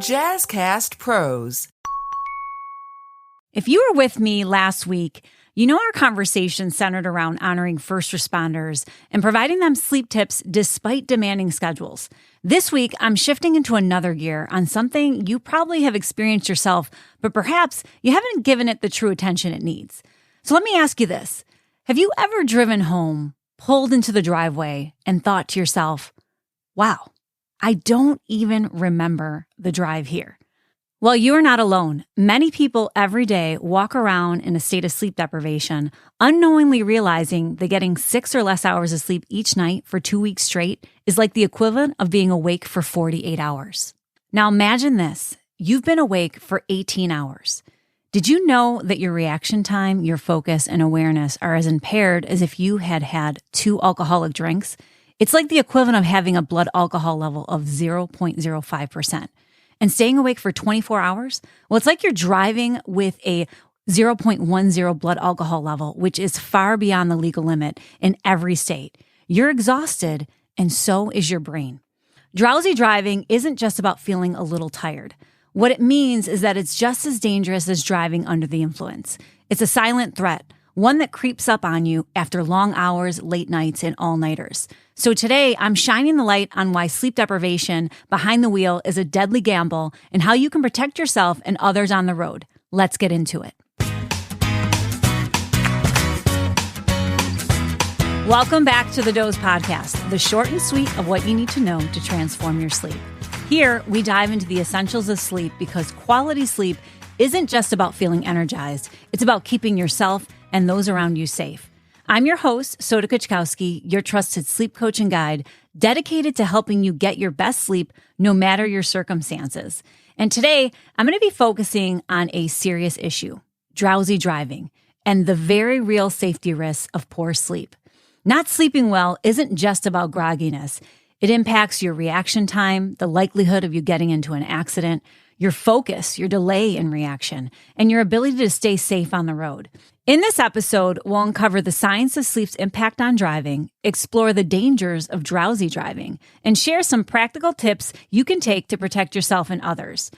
Jazzcast Pros. If you were with me last week, you know our conversation centered around honoring first responders and providing them sleep tips despite demanding schedules. This week, I'm shifting into another gear on something you probably have experienced yourself, but perhaps you haven't given it the true attention it needs. So let me ask you this. Have you ever driven home, pulled into the driveway, and thought to yourself, wow, I don't even remember the drive here? Well, you are not alone. Many people every day walk around in a state of sleep deprivation, unknowingly realizing that getting 6 or less hours of sleep each night for 2 weeks straight is like the equivalent of being awake for 48 hours. Now imagine this. You've been awake for 18 hours. Did you know that your reaction time, your focus, and awareness are as impaired as if you had had 2 alcoholic drinks? It's like the equivalent of having a blood alcohol level of 0.05%. And staying awake for 24 hours? Well, it's like you're driving with a 0.10 blood alcohol level, which is far beyond the legal limit in every state. You're exhausted, and so is your brain. Drowsy driving isn't just about feeling a little tired. What it means is that it's just as dangerous as driving under the influence. It's a silent threat, one that creeps up on you after long hours, late nights, and all-nighters. So today, I'm shining the light on why sleep deprivation behind the wheel is a deadly gamble and how you can protect yourself and others on the road. Let's get into it. Welcome back to the Doze Podcast, the short and sweet of what you need to know to transform your sleep. Here, we dive into the essentials of sleep because quality sleep isn't just about feeling energized. It's about keeping yourself and those around you safe. I'm your host, Soda Kuczkowski, your trusted sleep coach and guide, dedicated to helping you get your best sleep no matter your circumstances. And today, I'm going to be focusing on a serious issue, drowsy driving, and the very real safety risks of poor sleep. Not sleeping well isn't just about grogginess. It impacts your reaction time, the likelihood of you getting into an accident, your focus, your delay in reaction, and your ability to stay safe on the road. In this episode, we'll uncover the science of sleep's impact on driving, explore the dangers of drowsy driving, and share some practical tips you can take to protect yourself and others.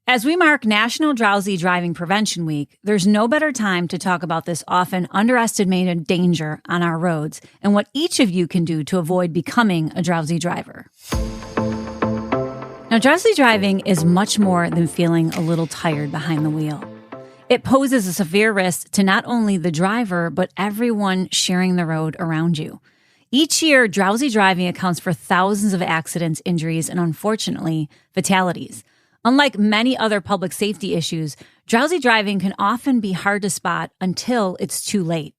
As we mark National Drowsy Driving Prevention Week, there's no better time to talk about this often underestimated danger on our roads and what each of you can do to avoid becoming a drowsy driver. Now, drowsy driving is much more than feeling a little tired behind the wheel. It poses a severe risk to not only the driver, but everyone sharing the road around you. Each year, drowsy driving accounts for thousands of accidents, injuries, and unfortunately, fatalities. Unlike many other public safety issues, drowsy driving can often be hard to spot until it's too late.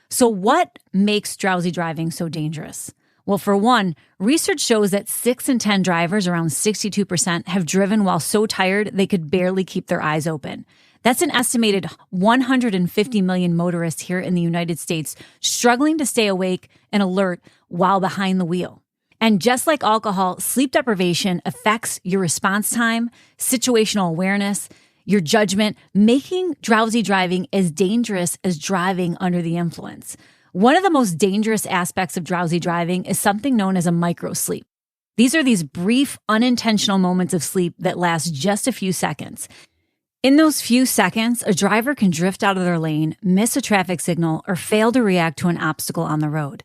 So what makes drowsy driving so dangerous? Well, for one, research shows that 6 in 10 drivers, around 62%, have driven while so tired they could barely keep their eyes open. That's an estimated 150 million motorists here in the United States struggling to stay awake and alert while behind the wheel. And just like alcohol, sleep deprivation affects your response time, situational awareness, your judgment, making drowsy driving as dangerous as driving under the influence. One of the most dangerous aspects of drowsy driving is something known as a microsleep. These are these brief, unintentional moments of sleep that last just a few seconds. In those few seconds, a driver can drift out of their lane, miss a traffic signal, or fail to react to an obstacle on the road.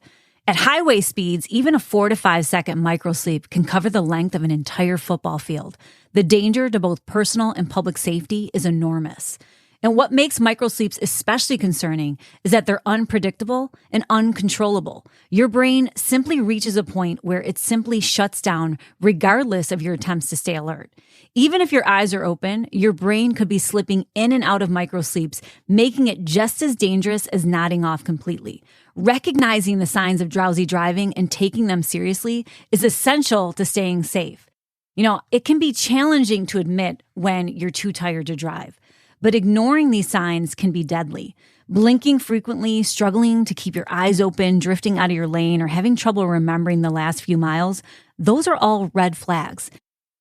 At highway speeds, even a 4 to 5 second microsleep can cover the length of an entire football field. The danger to both personal and public safety is enormous. And what makes microsleeps especially concerning is that they're unpredictable and uncontrollable. Your brain simply reaches a point where it simply shuts down regardless of your attempts to stay alert. Even if your eyes are open, your brain could be slipping in and out of microsleeps, making it just as dangerous as nodding off completely. Recognizing the signs of drowsy driving and taking them seriously is essential to staying safe. It can be challenging to admit when you're too tired to drive. But ignoring these signs can be deadly. Blinking frequently, struggling to keep your eyes open, drifting out of your lane, or having trouble remembering the last few miles, those are all red flags.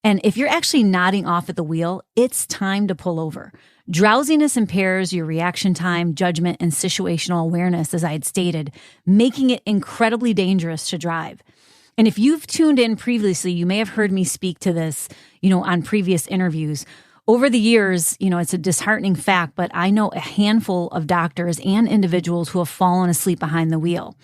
And if you're actually nodding off at the wheel, it's time to pull over. Drowsiness impairs your reaction time, judgment, and situational awareness, as I had stated, making it incredibly dangerous to drive. And if you've tuned in previously, you may have heard me speak to this, on previous interviews. Over the years, it's a disheartening fact, but I know a handful of doctors and individuals who have fallen asleep behind the wheel.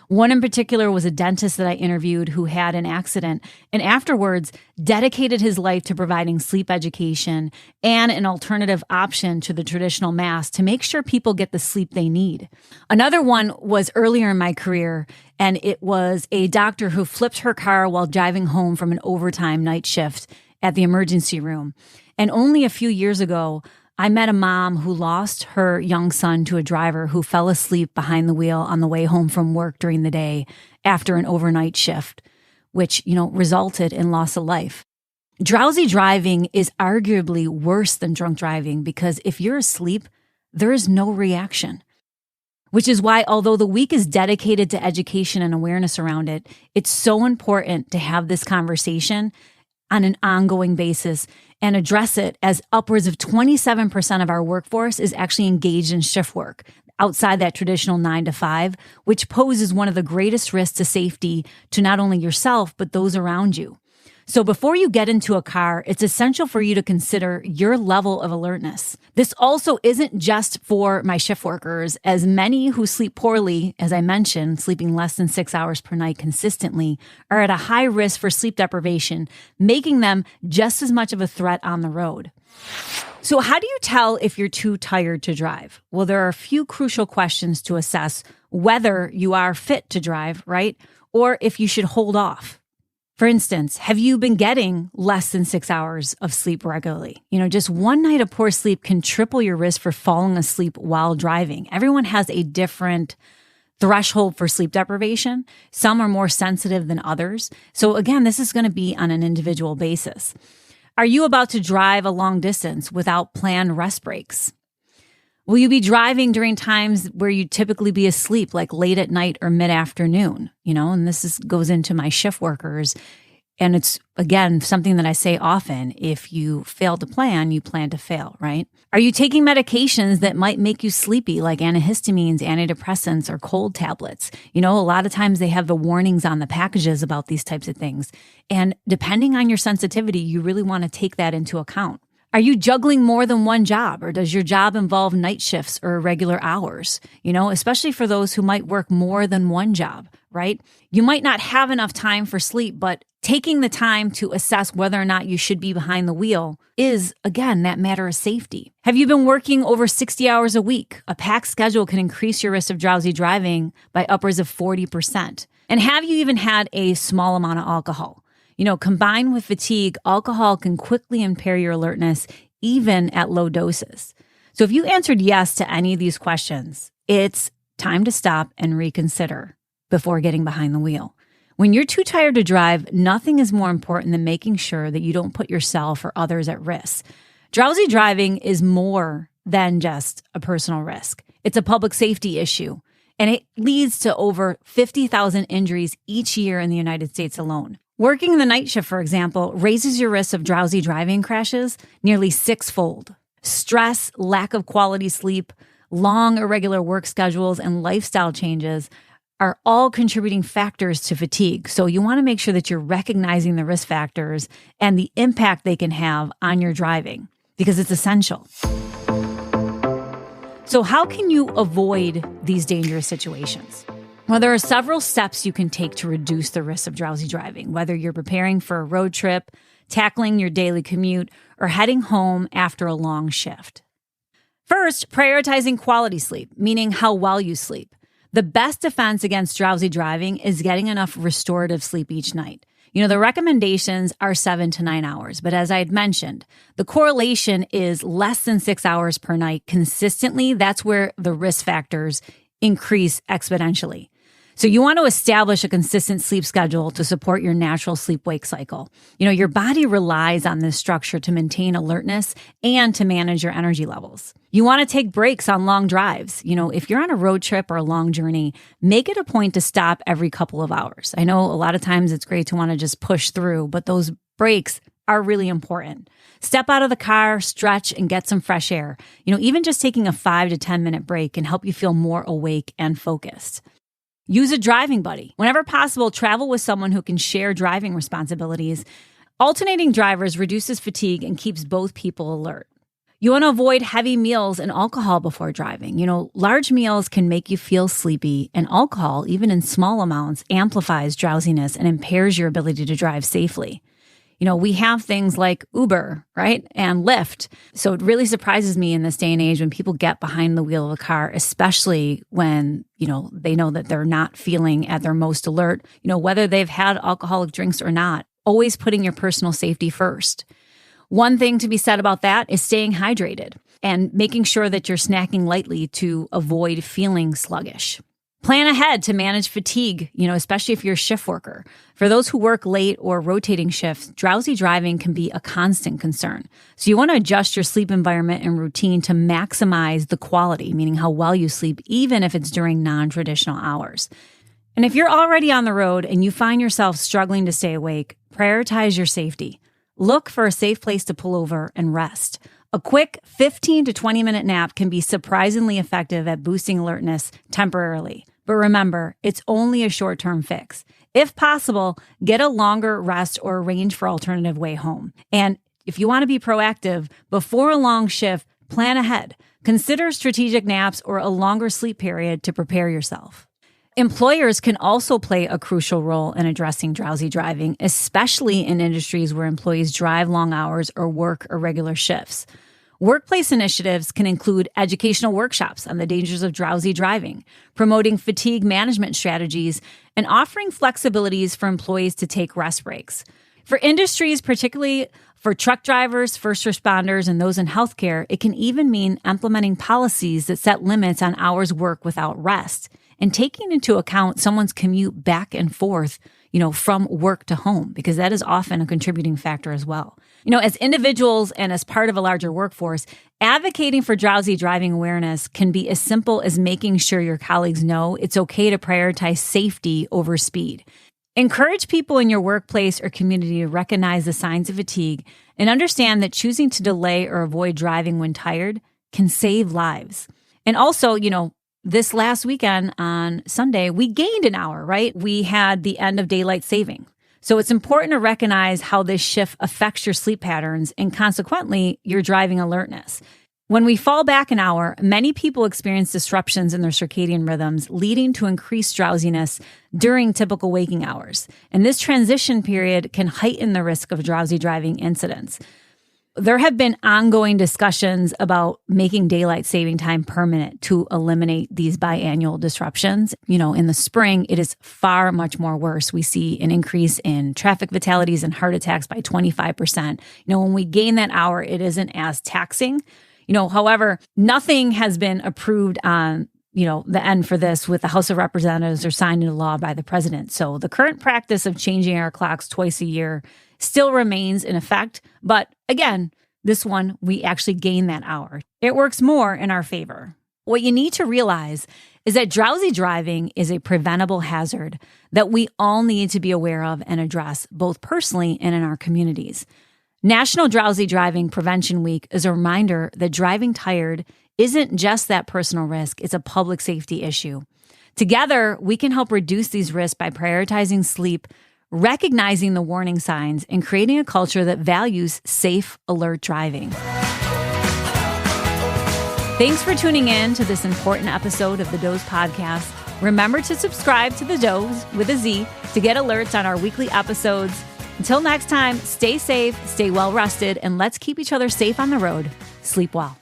One in particular was a dentist that I interviewed who had an accident and afterwards dedicated his life to providing sleep education and an alternative option to the traditional mask to make sure people get the sleep they need. Another one was earlier in my career, and it was a doctor who flipped her car while driving home from an overtime night shift at the emergency room. And only a few years ago, I met a mom who lost her young son to a driver who fell asleep behind the wheel on the way home from work during the day after an overnight shift, which, resulted in loss of life. Drowsy driving is arguably worse than drunk driving because if you're asleep, there is no reaction. Which is why, although the week is dedicated to education and awareness around it, it's so important to have this conversation on an ongoing basis and address it, as upwards of 27% of our workforce is actually engaged in shift work outside that traditional 9 to 5, which poses one of the greatest risks to safety to not only yourself, but those around you. So before you get into a car, it's essential for you to consider your level of alertness. This also isn't just for my shift workers, as many who sleep poorly, as I mentioned, sleeping less than 6 hours per night consistently, are at a high risk for sleep deprivation, making them just as much of a threat on the road. So how do you tell if you're too tired to drive? Well, there are a few crucial questions to assess whether you are fit to drive, right? Or if you should hold off. For instance, have you been getting less than 6 hours of sleep regularly? Just one night of poor sleep can triple your risk for falling asleep while driving. Everyone has a different threshold for sleep deprivation. Some are more sensitive than others. So again, this is going to be on an individual basis. Are you about to drive a long distance without planned rest breaks? Will you be driving during times where you'd typically be asleep, like late at night or mid-afternoon? And this goes into my shift workers. And it's, again, something that I say often. If you fail to plan, you plan to fail, right? Are you taking medications that might make you sleepy, like antihistamines, antidepressants, or cold tablets? A lot of times they have the warnings on the packages about these types of things. And depending on your sensitivity, you really want to take that into account. Are you juggling more than one job, or does your job involve night shifts or irregular hours? Especially for those who might work more than one job, right? You might not have enough time for sleep, but taking the time to assess whether or not you should be behind the wheel is, again, that matter of safety. Have you been working over 60 hours a week? A packed schedule can increase your risk of drowsy driving by upwards of 40%. And have you even had a small amount of alcohol? Combined with fatigue, alcohol can quickly impair your alertness, even at low doses. So if you answered yes to any of these questions, it's time to stop and reconsider before getting behind the wheel. When you're too tired to drive, nothing is more important than making sure that you don't put yourself or others at risk. Drowsy driving is more than just a personal risk. It's a public safety issue, and it leads to over 50,000 injuries each year in the United States alone. Working the night shift, for example, raises your risk of drowsy driving crashes nearly 6-fold. Stress, lack of quality sleep, long irregular work schedules, and lifestyle changes are all contributing factors to fatigue. So you want to make sure that you're recognizing the risk factors and the impact they can have on your driving, because it's essential. So how can you avoid these dangerous situations? Well, there are several steps you can take to reduce the risk of drowsy driving, whether you're preparing for a road trip, tackling your daily commute, or heading home after a long shift. First, prioritizing quality sleep, meaning how well you sleep. The best defense against drowsy driving is getting enough restorative sleep each night. The recommendations are 7 to 9 hours, but as I had mentioned, the correlation is less than 6 hours per night consistently. That's where the risk factors increase exponentially. So you want to establish a consistent sleep schedule to support your natural sleep-wake cycle. Your body relies on this structure to maintain alertness and to manage your energy levels. You want to take breaks on long drives. If you're on a road trip or a long journey, make it a point to stop every couple of hours. I know a lot of times it's great to want to just push through, but those breaks are really important. Step out of the car, stretch, and get some fresh air. Even just taking a 5 to 10 minute break can help you feel more awake and focused. Use a driving buddy. Whenever possible, travel with someone who can share driving responsibilities. Alternating drivers reduces fatigue and keeps both people alert. You want to avoid heavy meals and alcohol before driving. Large meals can make you feel sleepy, and alcohol, even in small amounts, amplifies drowsiness and impairs your ability to drive safely. We have things like Uber, right? And Lyft. So it really surprises me in this day and age when people get behind the wheel of a car, especially when, they know that they're not feeling at their most alert, whether they've had alcoholic drinks or not, always putting your personal safety first. One thing to be said about that is staying hydrated and making sure that you're snacking lightly to avoid feeling sluggish. Plan ahead to manage fatigue, especially if you're a shift worker. For those who work late or rotating shifts, drowsy driving can be a constant concern. So you want to adjust your sleep environment and routine to maximize the quality, meaning how well you sleep, even if it's during non-traditional hours. And if you're already on the road and you find yourself struggling to stay awake, prioritize your safety. Look for a safe place to pull over and rest. A quick 15 to 20-minute nap can be surprisingly effective at boosting alertness temporarily. But remember, it's only a short-term fix. If possible, get a longer rest or arrange for alternative way home. And if you want to be proactive, before a long shift, plan ahead. Consider strategic naps or a longer sleep period to prepare yourself. Employers can also play a crucial role in addressing drowsy driving, especially in industries where employees drive long hours or work irregular shifts. Workplace initiatives can include educational workshops on the dangers of drowsy driving, promoting fatigue management strategies, and offering flexibilities for employees to take rest breaks. For industries, particularly for truck drivers, first responders, and those in healthcare, it can even mean implementing policies that set limits on hours worked without rest and taking into account someone's commute back and forth, from work to home, because that is often a contributing factor as well. As individuals and as part of a larger workforce, advocating for drowsy driving awareness can be as simple as making sure your colleagues know it's okay to prioritize safety over speed. Encourage people in your workplace or community to recognize the signs of fatigue and understand that choosing to delay or avoid driving when tired can save lives. And also, this last weekend on Sunday, we gained an hour, right? We had the end of daylight saving. So it's important to recognize how this shift affects your sleep patterns and consequently your driving alertness. When we fall back an hour, many people experience disruptions in their circadian rhythms, leading to increased drowsiness during typical waking hours. And this transition period can heighten the risk of drowsy driving incidents. There have been ongoing discussions about making daylight saving time permanent to eliminate these biannual disruptions. In the spring, it is far much more worse. We see an increase in traffic fatalities and heart attacks by 25%. When we gain that hour, it isn't as taxing. However, nothing has been approved on the end for this with the House of Representatives or signed into law by the president. So the current practice of changing our clocks twice a year still remains in effect. But again, this one, we actually gain that hour. It works more in our favor. What you need to realize is that drowsy driving is a preventable hazard that we all need to be aware of and address, both personally and in our communities. National Drowsy Driving Prevention Week is a reminder that driving tired isn't just that personal risk, it's a public safety issue. Together, we can help reduce these risks by prioritizing sleep, recognizing the warning signs, and creating a culture that values safe, alert driving. Thanks for tuning in to this important episode of the Doze Podcast. Remember to subscribe to the Doze with a Z to get alerts on our weekly episodes. Until next time, stay safe, stay well rested, and let's keep each other safe on the road. Sleep well.